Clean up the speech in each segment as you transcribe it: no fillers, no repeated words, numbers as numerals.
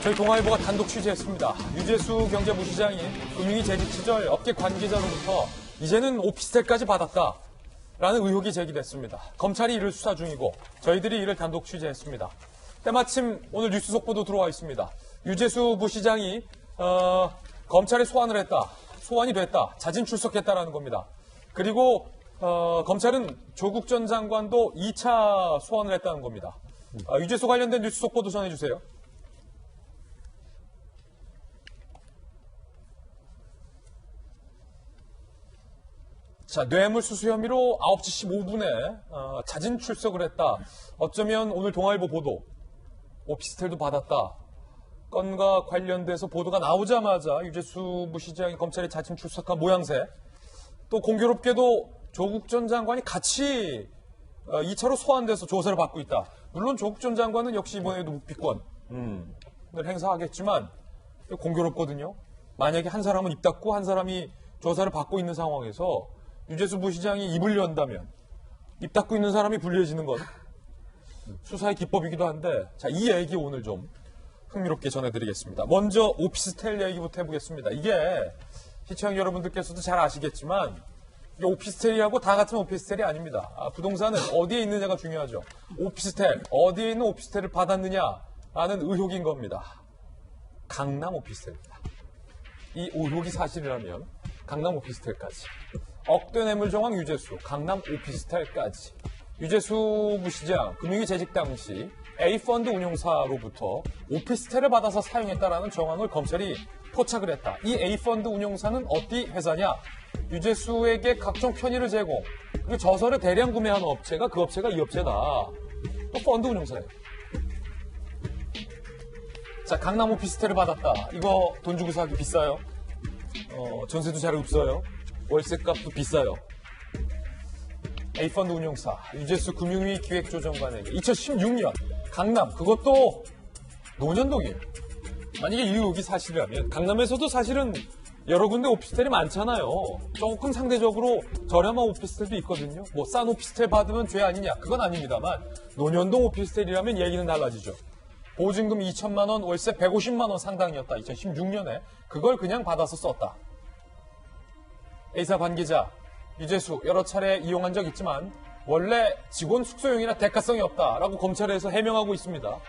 저희 동아일보가 단독 취재했습니다. 유재수 경제부시장이 금융위 재직 시절 업계 관계자로부터 이제는 오피스텔까지 받았다라는 의혹이 제기됐습니다. 검찰이 이를 수사 중이고 저희들이 이를 단독 취재했습니다. 때마침 오늘 뉴스 속보도 들어와 있습니다. 유재수 부시장이 검찰에 소환이 됐다, 자진 출석했다라는 겁니다. 그리고 검찰은 조국 전 장관도 2차 소환을 했다는 겁니다. 유재수 관련된 뉴스 속보도 전해주세요. 자, 뇌물수수 혐의로 9시 15분에 자진 출석을 했다. 어쩌면 오늘 동아일보 보도, 오피스텔도 받았다. 건과 관련돼서 보도가 나오자마자 유재수 부시장이 검찰에 자진 출석한 모양새. 또 공교롭게도 조국 전 장관이 같이 2차로 소환돼서 조사를 받고 있다. 물론 조국 전 장관은 역시 이번에도 묵비권을 행사하겠지만 공교롭거든요. 만약에 한 사람은 입 닫고 한 사람이 조사를 받고 있는 상황에서 유재수 부시장이 입을 연다면 입 닫고 있는 사람이 불리해지는 건 수사의 기법이기도 한데, 자, 이 얘기 오늘 좀 흥미롭게 전해드리겠습니다. 먼저 오피스텔 얘기부터 해보겠습니다. 이게 시청 여러분들께서도 잘 아시겠지만 이게 오피스텔이하고 다 같은 오피스텔이 아닙니다. 부동산은 어디에 있느냐가 중요하죠. 오피스텔, 어디에 있는 오피스텔을 받았느냐라는 의혹인 겁니다. 강남 오피스텔입니다. 이 의혹이 사실이라면 강남 오피스텔까지. 억대 뇌물 정황 유재수, 강남 오피스텔까지. 유재수 부시장, 금융위 재직 당시 A펀드 운용사로부터 오피스텔을 받아서 사용했다라는 정황을 검찰이 포착을 했다. 이 A펀드 운용사는 어디 회사냐? 유재수에게 각종 편의를 제공, 그리고 저서를 대량 구매하는 업체가 그 업체가 이 업체다. 또 펀드 운용사예요. 자, 강남 오피스텔을 받았다. 이거 돈 주고 사기 비싸요. 전세도 잘 없어요. 월세값도 비싸요. A펀드 운용사, 유재수 금융위 기획조정관에게 2016년 강남, 그것도 노년동이에요. 만약에 이 의혹이 사실이라면 강남에서도 사실은 여러 군데 오피스텔이 많잖아요. 조금 상대적으로 저렴한 오피스텔도 있거든요. 뭐 싼 오피스텔 받으면 죄 아니냐? 그건 아닙니다만 노년동 오피스텔이라면 얘기는 달라지죠. 보증금 2천만 원, 월세 150만 원 상당이었다. 2016년에 그걸 그냥 받아서 썼다. A사 관계자 유재수 여러 차례 이용한 적 있지만 원래 직원 숙소용이나 대가성이 없다라고 검찰에서 해명하고 있습니다.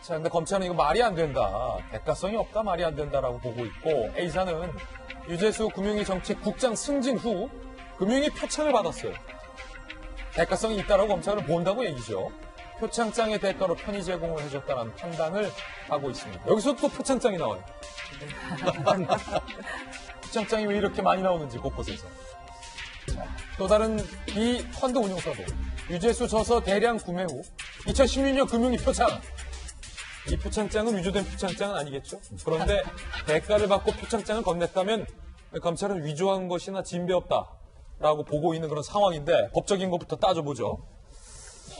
자, 근데 검찰은 이거 말이 안 된다. 대가성이 없다, 말이 안 된다라고 보고 있고, A사는 유재수 금융위 정책국장 승진 후 금융위 표창을 받았어요. 대가성이 있다라고 검찰은 본다고 얘기죠. 표창장의 대가로 편의 제공을 해줬다는 판단을 하고 있습니다. 여기서 또 표창장이 나와요. 표창장이 왜 이렇게 많이 나오는지 곳곳에서. 자, 또 다른 이 펀드 운용사도 유재수 저서 대량 구매 후 2016년 금융위 표창. 이 표창장은 위조된 표창장은 아니겠죠. 그런데 대가를 받고 표창장을 건넸다면 검찰은 위조한 것이나 진배 없다라고 보고 있는 그런 상황인데, 법적인 것부터 따져보죠.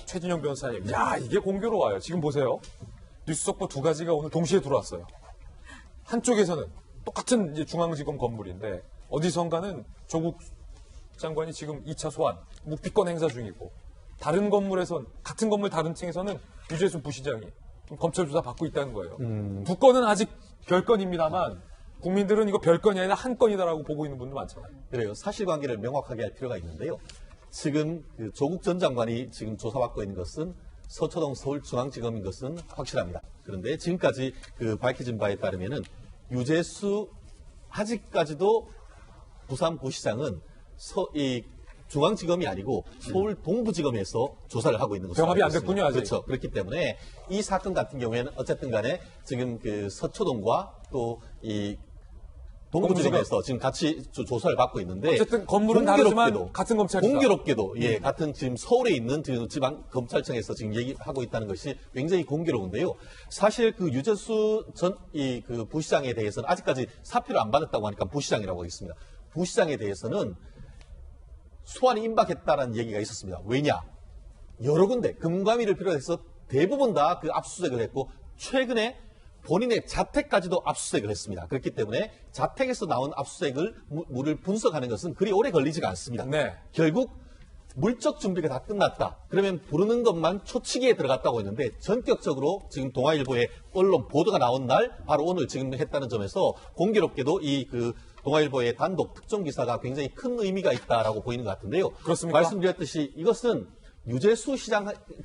최진영 변호사님, 야, 이게 공교로워요. 지금 보세요. 뉴스 속보 두 가지가 오늘 동시에 들어왔어요. 한쪽에서는 똑같은 이제 중앙지검 건물인데 어디선가는 조국 장관이 지금 2차 소환, 묵비권 행사 중이고, 다른 건물에선, 같은 건물 다른 층에서는 유재수 부시장이 검찰 조사 받고 있다는 거예요. 두 건은 아직 별건입니다만 국민들은 이거 별건이 아니라 한 건이다라고 보고 있는 분도 많잖아요. 그래요. 사실관계를 명확하게 할 필요가 있는데요. 지금 조국 전 장관이 지금 조사받고 있는 것은 서초동 서울중앙지검인 것은 확실합니다. 그런데 지금까지 밝혀진 바에 따르면은 유재수 아직까지도 부산부시장은 중앙지검이 아니고 서울 동부지검에서 조사를 하고 있는 것으로 병합이 안 됐군요, 아직. 그렇죠. 그렇기 때문에 이 사건 같은 경우에는 어쨌든 간에 지금 서초동과 또 이 동부지검에서 지금 같이 조사를 받고 있는데, 어쨌든 건물은 다르지만 같은 검찰이다. 공교롭게도 같은 지금 서울에 있는 지방 검찰청에서 지금 얘기하고 있다는 것이 굉장히 공교로운데요. 사실 유재수 전 부시장에 대해서는 아직까지 사표를 안 받았다고 하니까 부시장이라고 하겠습니다. 부시장에 대해서는 소환이 임박했다는 얘기가 있었습니다. 왜냐? 여러 군데 금감위를 비롯해서 대부분 다 압수수색을 했고, 최근에 본인의 자택까지도 압수수색을 했습니다. 그렇기 때문에 자택에서 나온 압수수색을 물을 분석하는 것은 그리 오래 걸리지가 않습니다. 네. 결국 물적 준비가 다 끝났다. 그러면 부르는 것만 초치기에 들어갔다고 했는데 전격적으로 지금 동아일보에 언론 보도가 나온 날 바로 오늘 지금 했다는 점에서 공교롭게도 이 그 동아일보의 단독 특종 기사가 굉장히 큰 의미가 있다라고 보이는 것 같은데요. 그렇습니까? 말씀드렸듯이 이것은 유재수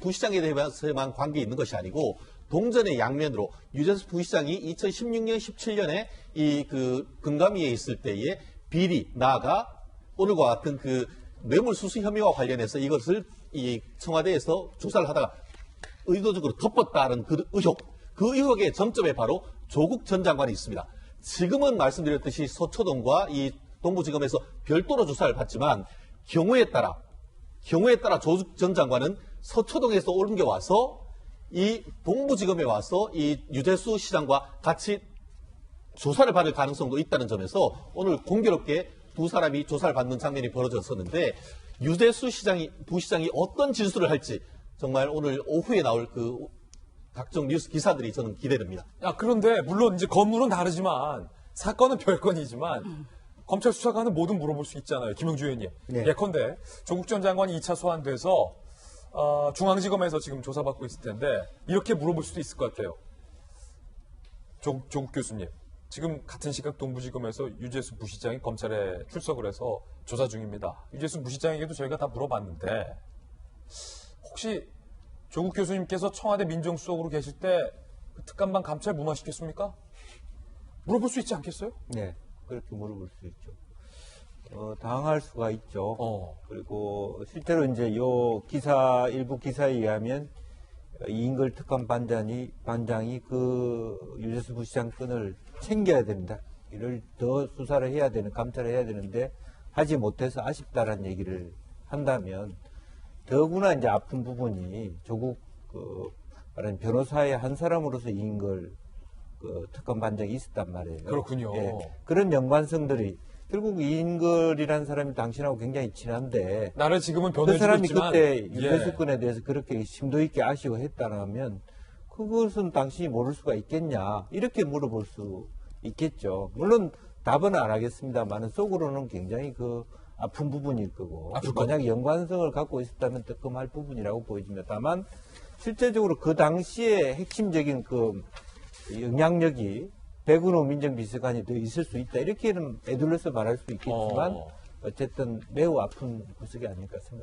부시장에 대해서만 관계 있는 것이 아니고 동전의 양면으로 유재수 부시장이 2016년, 17년에 이 그 금감위에 있을 때의 비리, 나아가 오늘과 같은 그 뇌물수수 혐의와 관련해서 이것을 이 청와대에서 조사를 하다가 의도적으로 덮었다는 그 의혹의 정점에 바로 조국 전 장관이 있습니다. 지금은 말씀드렸듯이 서초동과 이 동부지검에서 별도로 조사를 받지만 경우에 따라 조국 전 장관은 서초동에서 옮겨와서 이 동부지검에 와서 이 유재수 시장과 같이 조사를 받을 가능성도 있다는 점에서 오늘 공교롭게 두 사람이 조사를 받는 장면이 벌어졌었는데 유재수 부시장이 어떤 진술을 할지 정말 오늘 오후에 나올 그 각종 뉴스 기사들이 저는 기대됩니다. 그런데 물론 이제 건물은 다르지만 사건은 별건이지만 검찰 수사관은 뭐든 물어볼 수 있잖아요. 김영주 의원님. 네. 예컨대 조국 전 장관이 2차 소환돼서 중앙지검에서 지금 조사받고 있을 텐데 이렇게 물어볼 수도 있을 것 같아요. 조국 교수님. 지금 같은 시각 동부지검에서 유재수 부시장이 검찰에 출석을 해서 조사 중입니다. 유재수 부시장에게도 저희가 다 물어봤는데 혹시 조국 교수님께서 청와대 민정수석으로 계실 때 그 특감반 감찰 무마시켰습니까? 물어볼 수 있지 않겠어요? 네, 그렇게 물어볼 수 있죠. 당할 수가 있죠. 그리고 실제로 이제 일부 기사에 의하면 이인걸 특감반장이 그 유재수 부시장 건을 챙겨야 된다. 이를 더 수사를 해야 되는, 감찰을 해야 되는데 하지 못해서 아쉽다라는 얘기를 한다면 더구나 이제 아픈 부분이 조국 말하는 변호사의 한 사람으로서 이인걸 특감반장이 있었단 말이에요. 그렇군요. 예, 그런 연관성들이 결국 이인걸이라는 사람이 당신하고 굉장히 친한데 나를 지금은 그 변호해주고 사람이 있지만 그때 유재수 건에 대해서 그렇게 심도 있게 아쉬워했다면 그것은 당신이 모를 수가 있겠냐 이렇게 물어볼 수 있겠죠. 물론 답은 안 하겠습니다만 속으로는 굉장히 그 아픈 부분일 거고 만약에 연관성을 갖고 있었다면 뜨끔할 부분이라고 보여집니다. 다만 실제적으로 그 당시에 핵심적인 그 영향력이 백은호 민정비서관이 더 있을 수 있다 이렇게는 애둘러서 말할 수 있겠지만 어쨌든 매우 아픈 구석이 아닐까 생각합니다.